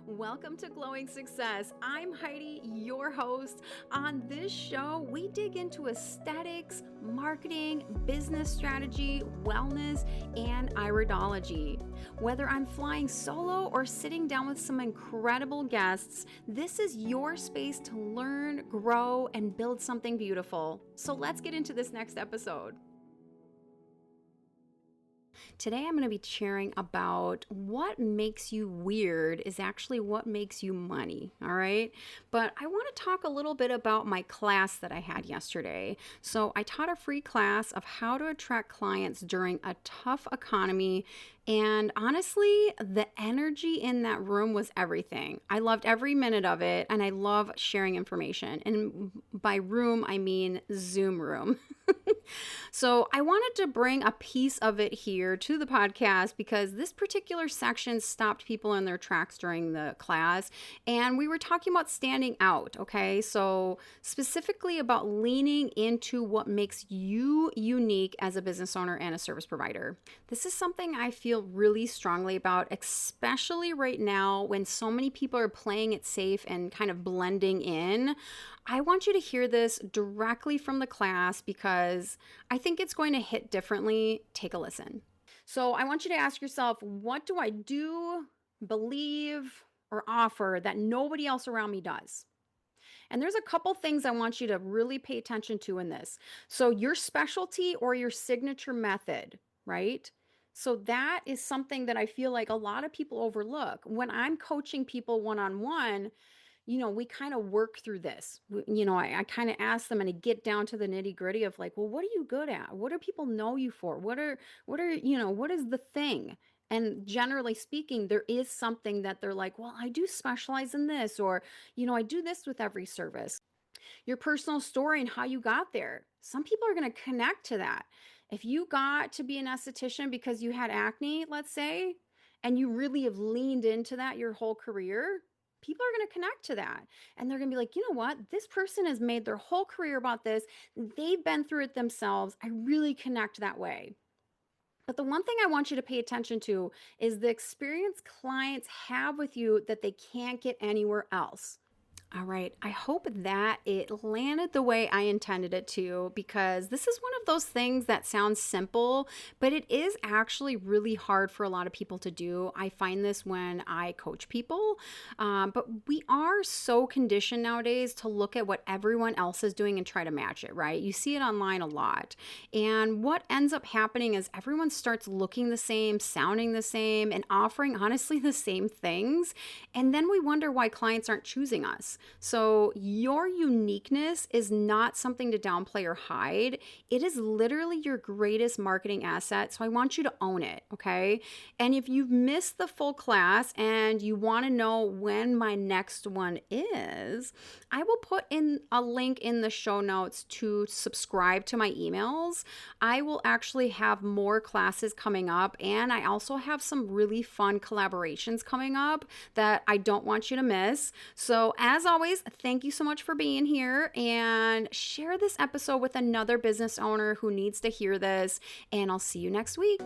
Welcome to Glowing Success. I'm Heidi, your host. On this show, we dig into aesthetics, marketing, business strategy, wellness, and iridology. Whether I'm flying solo or sitting down with some incredible guests, this is your space to learn, grow, and build something beautiful. So let's get into this next episode. Today, I'm going to be sharing about what makes you weird is actually what makes you money. All right. But I want to talk a little bit about my class that I had yesterday. So I taught a free class of how to attract clients during a tough economy. And honestly, the energy in that room was everything. I loved every minute of it, and I love sharing information. And by room, I mean Zoom room. So I wanted to bring a piece of it here to the podcast because this particular section stopped people in their tracks during the class. And we were talking about standing out, okay? So specifically about leaning into what makes you unique as a business owner and a service provider. This is something I feel really strongly about, especially right now when so many people are playing it safe and kind of blending in. I want you to hear this directly from the class because I think it's going to hit differently. Take a listen. So I want you to ask yourself, what do I do, believe, or offer that nobody else around me does? And there's a couple things I want you to really pay attention to in this. So your specialty or your signature method, right? So that is something that I feel like a lot of people overlook. When I'm coaching people one-on-one, we kind of work through this. I kind of ask them and I get down to the nitty gritty of like, well, what are you good at? What do people know you for? What is the thing? And generally speaking, there is something that they're like, well, I do specialize in this, or, I do this with every service. Your personal story and how you got there. Some people are going to connect to that. If you got to be an esthetician because you had acne, let's say, and you really have leaned into that your whole career, people are going to connect to that. And they're going to be like, you know what? This person has made their whole career about this. They've been through it themselves. I really connect that way. But the one thing I want you to pay attention to is the experience clients have with you that they can't get anywhere else. All right. I hope that it landed the way I intended it to, because this is one of those things that sounds simple, but it is actually really hard for a lot of people to do. I find this when I coach people, but we are so conditioned nowadays to look at what everyone else is doing and try to match it, right? You see it online a lot. And what ends up happening is everyone starts looking the same, sounding the same, and offering honestly the same things. And then we wonder why clients aren't choosing us. So your uniqueness is not something to downplay or hide. It is literally your greatest marketing asset. So I want you to own it, okay? And if you've missed the full class and you want to know when my next one is, I will put in a link in the show notes to subscribe to my emails. I will actually have more classes coming up, and I also have some really fun collaborations coming up that I don't want you to miss. So as always, thank you so much for being here, and share this episode with another business owner who needs to hear this, and I'll see you next week.